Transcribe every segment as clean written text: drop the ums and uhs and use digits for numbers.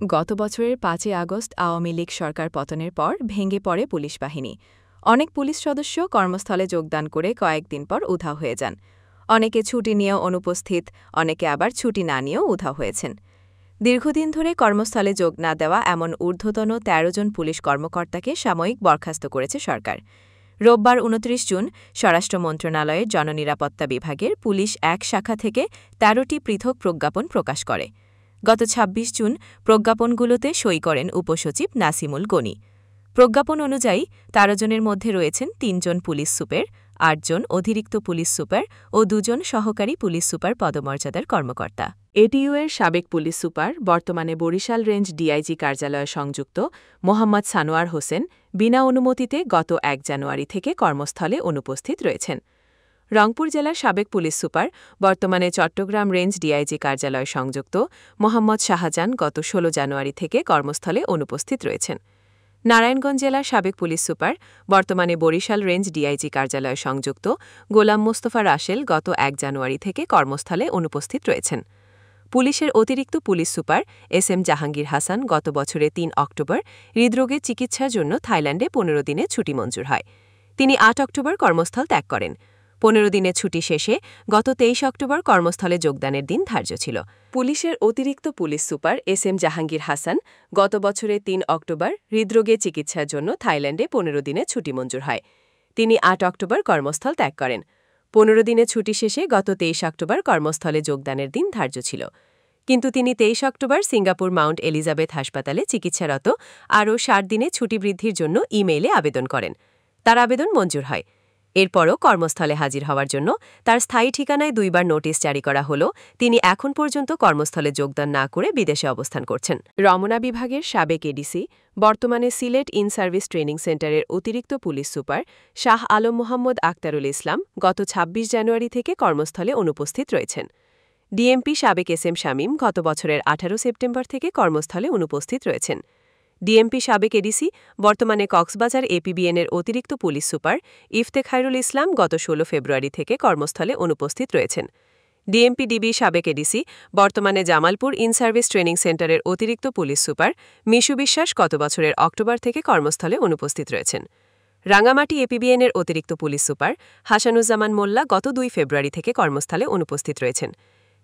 গত বছরের ৫ই আগস্ট আওয়ামী লীগ সরকার পতনের পর ভেঙে পড়ে পুলিশ বাহিনী। অনেক পুলিশ সদস্য কর্মস্থলে যোগদান করে কয়েকদিন পর উধাও হয়ে যান। অনেকে ছুটি নিয়েও অনুপস্থিত, অনেকে আবার ছুটি না নিয়েও উধাও হয়েছেন। দীর্ঘদিন ধরে কর্মস্থলে যোগ না দেওয়া এমন ঊর্ধ্বতন ১৩ জন পুলিশ কর্মকর্তাকে সাময়িক বরখাস্ত করেছে সরকার। রোববার ২৯ জুন স্বরাষ্ট্র মন্ত্রণালয়ের জননিরাপত্তা বিভাগের পুলিশ এক শাখা থেকে ১৩টি পৃথক প্রজ্ঞাপন প্রকাশ করে। গত ২৬ জুন প্রজ্ঞাপনগুলোতে সই করেন উপসচিব নাসিমুল গনি। প্রজ্ঞাপন অনুযায়ী ১৩ জনের মধ্যে রয়েছেন ৩ জন পুলিশ সুপার, ৮ জন অতিরিক্ত পুলিশ সুপার ও ২ জন সহকারী পুলিশ সুপার পদমর্যাদার কর্মকর্তা। এটিইউয়ের সাবেক পুলিশ সুপার, বর্তমানে বরিশাল রেঞ্জ ডিআইজি কার্যালয়ে সংযুক্ত মোহাম্মদ সানোয়ার হোসেন বিনা অনুমতিতে গত ১ জানুয়ারি থেকে কর্মস্থলে অনুপস্থিত রয়েছেন। রংপুর জেলার সাবেক পুলিশ সুপার, বর্তমানে চট্টগ্রাম রেঞ্জ ডিআইজি কার্যালয়ে সংযুক্ত মোহাম্মদ শাহজাহান গত ১৬ জানুয়ারি থেকে কর্মস্থলে অনুপস্থিত রয়েছেন। নারায়ণগঞ্জ জেলার সাবেক পুলিশ সুপার, বর্তমানে বরিশাল রেঞ্জ ডিআইজি কার্যালয়ে সংযুক্ত গোলাম মোস্তফা রাসেল গত ১ জানুয়ারি থেকে কর্মস্থলে অনুপস্থিত রয়েছেন। পুলিশের অতিরিক্ত police super S M Jahangir Hasan গত বছরের ৩ অক্টোবর হৃদরোগের চিকিৎসার জন্য থাইল্যান্ডে ১৫ দিনের ছুটি মঞ্জুর হয়। তিনি ৮ অক্টোবর কর্মস্থল ত্যাগ করেন। ১৫ দিনের ছুটি শেষে গত ২৩ অক্টোবর কর্মস্থলে যোগদানের দিন ধার্য ছিল। পুলিশের অতিরিক্ত police super S M Jahangir Hasan গত বছরের ৩ অক্টোবর হৃদরোগের চিকিৎসার জন্য থাইল্যান্ডে ১৫ দিনের ছুটি মঞ্জুর হয়। তিনি ৮ অক্টোবর কর্মস্থল ত্যাগ করেন। ১৫ দিনের ছুটি শেষে গত ২৩ অক্টোবর কর্মস্থলে যোগদানের দিন ধার্য ছিল। কিন্তু তিনি ২৩ অক্টোবর সিঙ্গাপুর মাউন্ট এলিজাবেথ হাসপাতালে চিকিৎসারত আরও ৬০ দিনে ছুটি বৃদ্ধির জন্য ইমেইলে আবেদন করেন। তার আবেদন মঞ্জুর হয়। এরপরও কর্মস্থলে হাজির হওয়ার জন্য তার স্থায়ী ঠিকানায় ২ বার নোটিশ জারি করা হলেও তিনি এখন পর্যন্ত কর্মস্থলে যোগদান না করে বিদেশে অবস্থান করছেন। রমনা বিভাগের সাবেক এডিসি, বর্তমানে সিলেট ইন সার্ভিস ট্রেনিং সেন্টারের অতিরিক্ত পুলিশ সুপার শাহ আলম মোহাম্মদ আক্তারুল ইসলাম গত ২৬ জানুয়ারি থেকে কর্মস্থলে অনুপস্থিত রয়েছেন। ডিএমপি সাবেক এস এম শামীম গত বছরের ১৮ সেপ্টেম্বর থেকে কর্মস্থলে অনুপস্থিত রয়েছেন। ডিএমপি সাবেক এডিসি, বর্তমানে কক্সবাজার এপিবিএনের অতিরিক্ত পুলিশ সুপার ইফতেখারুল ইসলাম গত ১৬ ফেব্রুয়ারি থেকে কর্মস্থলে অনুপস্থিত রয়েছেন। ডিএমপি ডিবি সাবেক এডিসি, বর্তমানে জামালপুর ইন সার্ভিস ট্রেনিং সেন্টারের অতিরিক্ত পুলিশ সুপার মিশু বিশ্বাস গত বছরের অক্টোবর থেকে কর্মস্থলে অনুপস্থিত রয়েছেন। রাঙামাটি এপিবিএনের অতিরিক্ত পুলিশ সুপার হাসানুজ্জামান মোল্লা গত ২ ফেব্রুয়ারি থেকে কর্মস্থলে অনুপস্থিত রয়েছেন।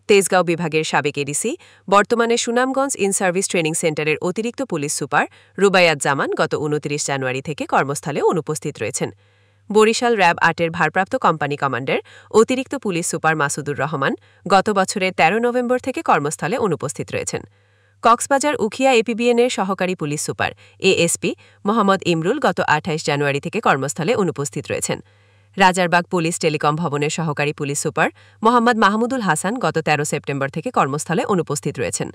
তেজগাঁও বিভাগের সাবেক এডিসি, বর্তমানে সুনামগঞ্জ ইন সার্ভিস ট্রেনিং সেন্টারের অতিরিক্ত পুলিশ সুপার রুবায়াত জামান গত ২৯ জানুয়ারি থেকে কর্মস্থলে অনুপস্থিত রয়েছেন। বরিশাল র্যাব ৮-এর ভারপ্রাপ্ত কোম্পানি কমান্ডার অতিরিক্ত পুলিশ সুপার মাসুদুর রহমান গত বছরের ১৩ নভেম্বর থেকে কর্মস্থলে অনুপস্থিত রয়েছেন। কক্সবাজার উখিয়া এপিবিএনের সহকারী police super ASP Mohammad Imrul গত ২৮ জানুয়ারি থেকে কর্মস্থলে অনুপস্থিত রয়েছেন। রাজারবাগ পুলিশ টেলিকম ভবনের সহকারী পুলিশ সুপার মোহাম্মদ মাহমুদুল হাসান গত ১৩ সেপ্টেম্বর থেকে কর্মস্থলে অনুপস্থিত রয়েছেন।